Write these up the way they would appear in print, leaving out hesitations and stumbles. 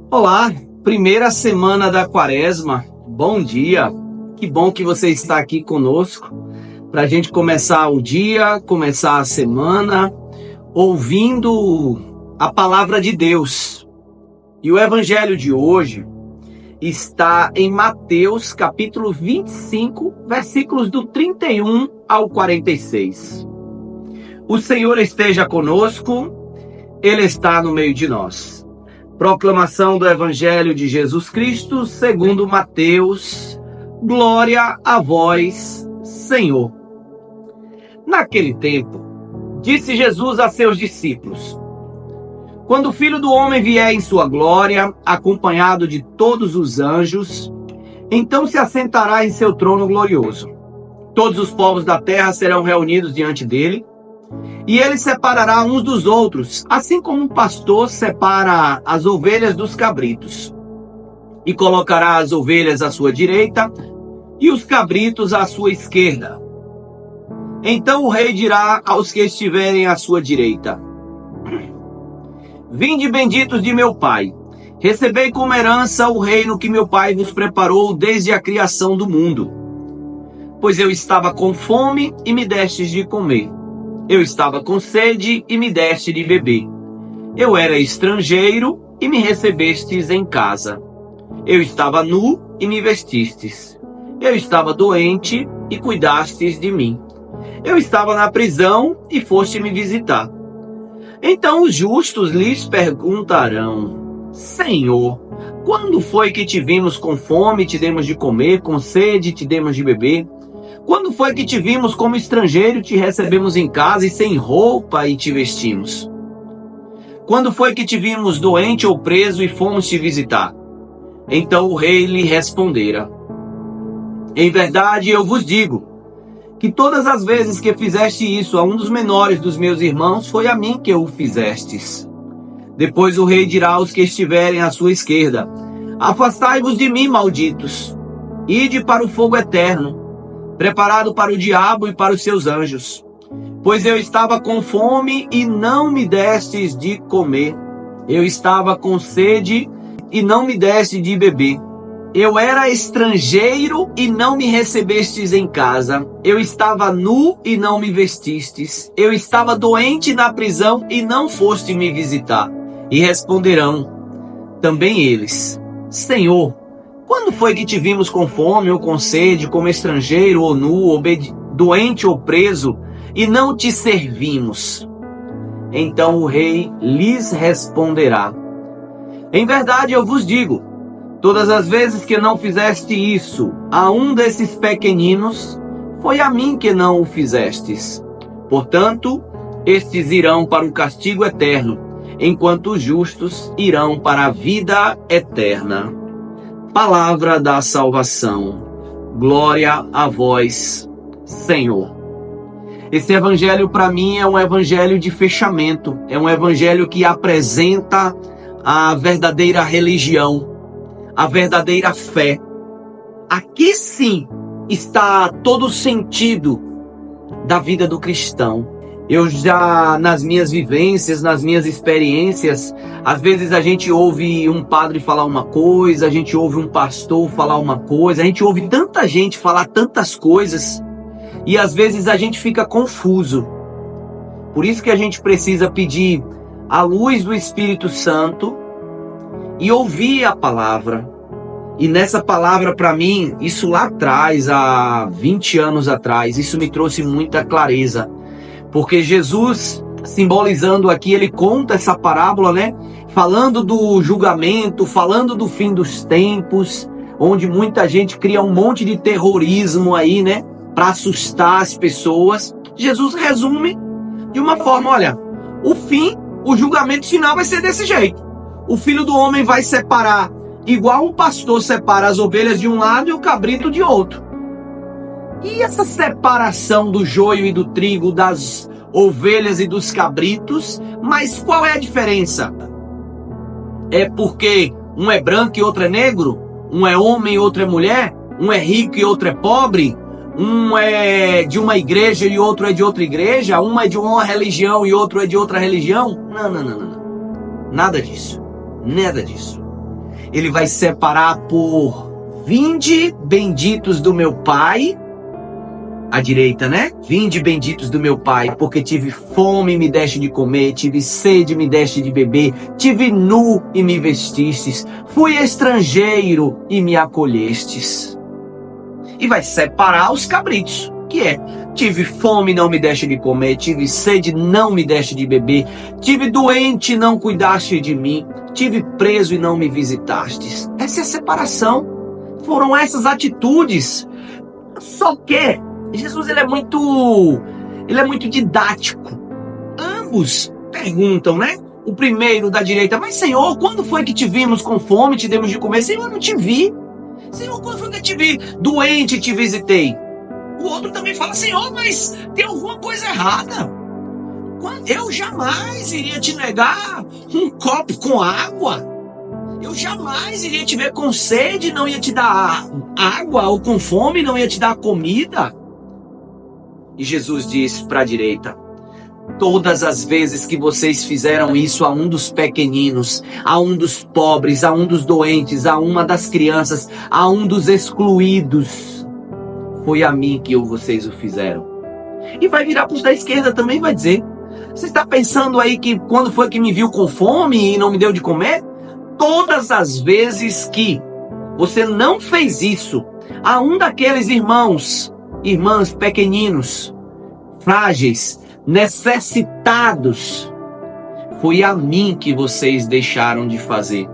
Olá, primeira semana da Quaresma. Bom dia. Que bom que você está aqui conosco para a gente começar o dia, começar a semana, ouvindo a palavra de Deus. E o evangelho de hoje está em Mateus, capítulo 25, versículos do 31 ao 46. O Senhor esteja conosco, Ele está no meio de nós. Proclamação do Evangelho de Jesus Cristo, segundo Mateus. Glória a vós, Senhor. Naquele tempo, disse Jesus a seus discípulos: quando o Filho do Homem vier em sua glória, acompanhado de todos os anjos, então se assentará em seu trono glorioso. Todos os povos da terra serão reunidos diante dele, e ele separará uns dos outros, assim como um pastor separa as ovelhas dos cabritos. E colocará as ovelhas à sua direita e os cabritos à sua esquerda. Então o rei dirá aos que estiverem à sua direita: vinde benditos de meu Pai, recebei como herança o reino que meu Pai vos preparou desde a criação do mundo. Pois eu estava com fome e me destes de comer. Eu estava com sede e me deste de beber. Eu era estrangeiro e me recebestes em casa. Eu estava nu e me vestistes. Eu estava doente e cuidastes de mim. Eu estava na prisão e foste me visitar. Então os justos lhes perguntarão: Senhor, quando foi que te vimos com fome e te demos de comer, com sede e te demos de beber? Quando foi que te vimos como estrangeiro e te recebemos em casa e sem roupa e te vestimos? Quando foi que te vimos doente ou preso e fomos te visitar? Então o rei lhe respondera: em verdade eu vos digo, que todas as vezes que fizeste isso a um dos menores dos meus irmãos, foi a mim que o fizestes. Depois o rei dirá aos que estiverem à sua esquerda: afastai-vos de mim, malditos, ide para o fogo eterno, preparado para o diabo e para os seus anjos. Pois eu estava com fome e não me destes de comer. Eu estava com sede e não me deste de beber. Eu era estrangeiro e não me recebestes em casa. Eu estava nu e não me vestistes. Eu estava doente na prisão e não foste me visitar. E responderão também eles: Senhor, quando foi que te vimos com fome ou com sede, como estrangeiro ou nu, ou doente ou preso, e não te servimos? Então o rei lhes responderá: em verdade eu vos digo, todas as vezes que não fizeste isso a um desses pequeninos, foi a mim que não o fizestes. Portanto, estes irão para o castigo eterno, enquanto os justos irão para a vida eterna. Palavra da salvação. Glória a vós, Senhor. Esse evangelho para mim é um evangelho de fechamento. É um evangelho que apresenta a verdadeira religião, a verdadeira fé. Aqui sim está todo o sentido da vida do cristão. Eu já, nas minhas vivências, nas minhas experiências, às vezes a gente ouve um padre falar uma coisa, a gente ouve um pastor falar uma coisa, a gente ouve tanta gente falar tantas coisas, e às vezes a gente fica confuso. Por isso que a gente precisa pedir a luz do Espírito Santo e ouvir a palavra. E nessa palavra, para mim, isso lá atrás, há 20 anos atrás, isso me trouxe muita clareza. Porque Jesus, simbolizando aqui, ele conta essa parábola, né? Falando do julgamento, falando do fim dos tempos, onde muita gente cria um monte de terrorismo aí, né? Para assustar as pessoas. Jesus resume de uma forma: olha, o julgamento final vai ser desse jeito. O Filho do Homem vai separar, igual um pastor separa as ovelhas de um lado e o cabrito de outro. E essa separação do joio e do trigo, das ovelhas e dos cabritos, mas qual é a diferença? É porque um é branco e outro é negro? Um é homem e outro é mulher? Um é rico e outro é pobre? Um é de uma igreja e outro é de outra igreja? Um é de uma religião e outro é de outra religião? Não. Nada disso. Nada disso. ele vai separar por: vinde, benditos do meu Pai, à direita, né? Vinde, benditos do meu Pai, porque tive fome e me deste de comer, tive sede e me deste de beber, tive nu e me vestistes, fui estrangeiro e me acolhestes. E vai separar os cabritos, que é: tive fome e não me deste de comer, tive sede e não me deste de beber, tive doente e não cuidaste de mim, tive preso e não me visitastes. Essa é a separação. Foram essas atitudes. Só que Jesus ele é muito didático. Ambos perguntam, né? O primeiro da direita: mas Senhor, quando foi que te vimos com fome e te demos de comer? Senhor, eu não te vi. Senhor, quando foi que eu te vi doente e te visitei? O outro também fala: Senhor, mas tem alguma coisa errada. Eu jamais iria te negar um copo com água. Eu jamais iria te ver com sede e não ia te dar água, ou com fome e não ia te dar comida. E Jesus diz para a direita: todas as vezes que vocês fizeram isso a um dos pequeninos, a um dos pobres, a um dos doentes, a uma das crianças, a um dos excluídos, foi a mim que vocês o fizeram. E vai virar para os da esquerda também e vai dizer: você está pensando aí que quando foi que me viu com fome e não me deu de comer? Todas as vezes que você não fez isso a um daqueles irmãs pequeninos, frágeis, necessitados, foi a mim que vocês deixaram de fazer.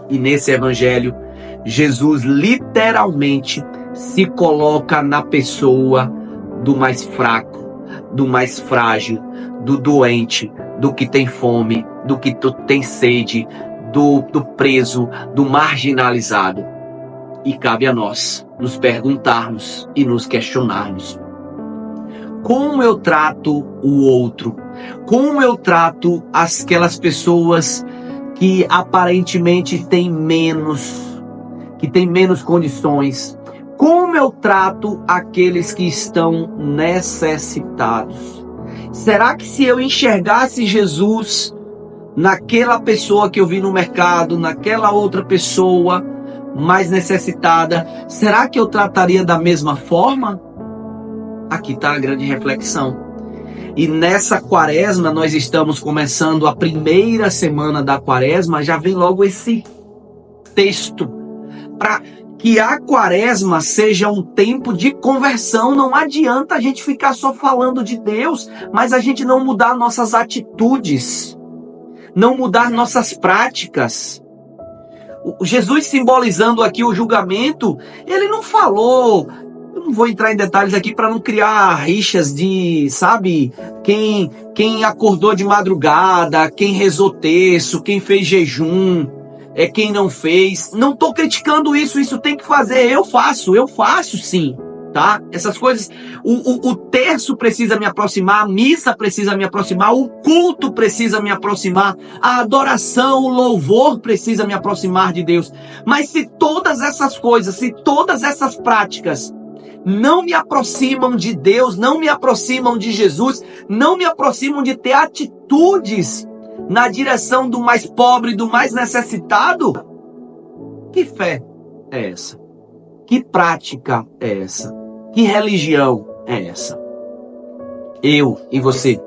E nesse evangelho, Jesus literalmente se coloca na pessoa do mais fraco, do mais frágil, do doente, do que tem fome, do que tem sede, do preso, do marginalizado. E cabe a nós nos perguntarmos e nos questionarmos: como eu trato o outro? Como eu trato aquelas pessoas que aparentemente têm menos condições? Como eu trato aqueles que estão necessitados? Será que se eu enxergasse Jesus naquela pessoa que eu vi no mercado, naquela outra pessoa mais necessitada, será que eu trataria da mesma forma? Aqui está a grande reflexão. E nessa quaresma, nós estamos começando a primeira semana da quaresma, já vem logo esse texto, para que a quaresma seja um tempo de conversão. Não adianta a gente ficar só falando de Deus, mas a gente não mudar nossas atitudes, não mudar nossas práticas. Jesus, simbolizando aqui o julgamento, ele não falou, eu não vou entrar em detalhes aqui para não criar rixas de, sabe, quem acordou de madrugada, quem rezou terço, quem fez jejum, quem não fez. Não estou criticando isso tem que fazer, eu faço sim. Tá? Essas coisas, o terço precisa me aproximar, a missa precisa me aproximar, o culto precisa me aproximar, a adoração, o louvor precisa me aproximar de Deus. Mas se todas essas coisas, se todas essas práticas não me aproximam de Deus, não me aproximam de Jesus, não me aproximam de ter atitudes na direção do mais pobre, do mais necessitado, que fé é essa? Que prática é essa? Que religião é essa? Eu e você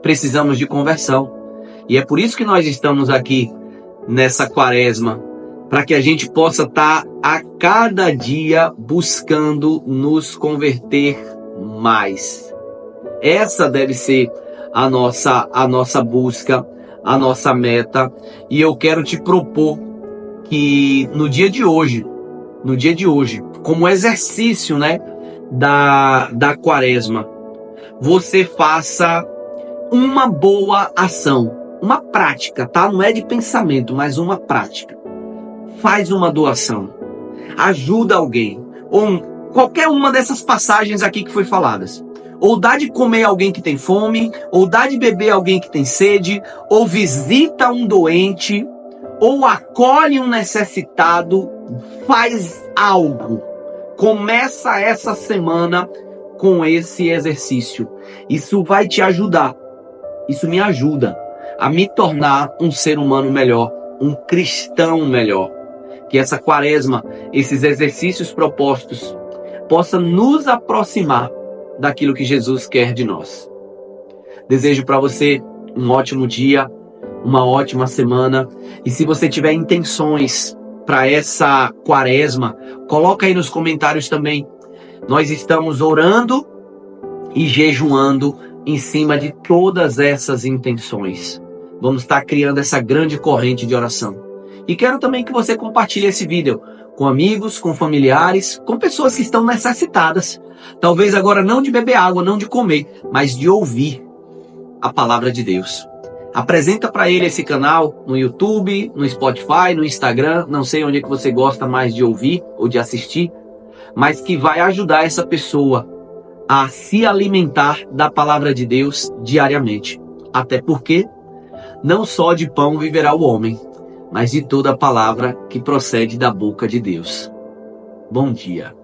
precisamos de conversão. E é por isso que nós estamos aqui nessa quaresma, para que a gente possa estar a cada dia buscando nos converter mais. Essa deve ser a nossa busca, a nossa meta. E eu quero te propor que no dia de hoje, como exercício, né, da quaresma, você faça uma boa ação, uma prática, tá? Não é de pensamento, mas uma prática. Faz uma doação, ajuda alguém, ou qualquer uma dessas passagens aqui que foi faladas. Ou dá de comer alguém que tem fome, ou dá de beber alguém que tem sede, ou visita um doente, ou acolhe um necessitado. Faz algo. Começa essa semana com esse exercício. Isso vai te ajudar. Isso me ajuda a me tornar um ser humano melhor, um cristão melhor. Que essa quaresma, esses exercícios propostos, possa nos aproximar daquilo que Jesus quer de nós. Desejo para você um ótimo dia, uma ótima semana. E se você tiver intenções para essa quaresma, coloca aí nos comentários também. Nós estamos orando e jejuando em cima de todas essas intenções. Vamos estar criando essa grande corrente de oração. E quero também que você compartilhe esse vídeo com amigos, com familiares, com pessoas que estão necessitadas. Talvez agora não de beber água, não de comer, mas de ouvir a palavra de Deus. Apresenta para ele esse canal no YouTube, no Spotify, no Instagram, não sei onde é que você gosta mais de ouvir ou de assistir, mas que vai ajudar essa pessoa a se alimentar da palavra de Deus diariamente. Até porque não só de pão viverá o homem, mas de toda a palavra que procede da boca de Deus. Bom dia.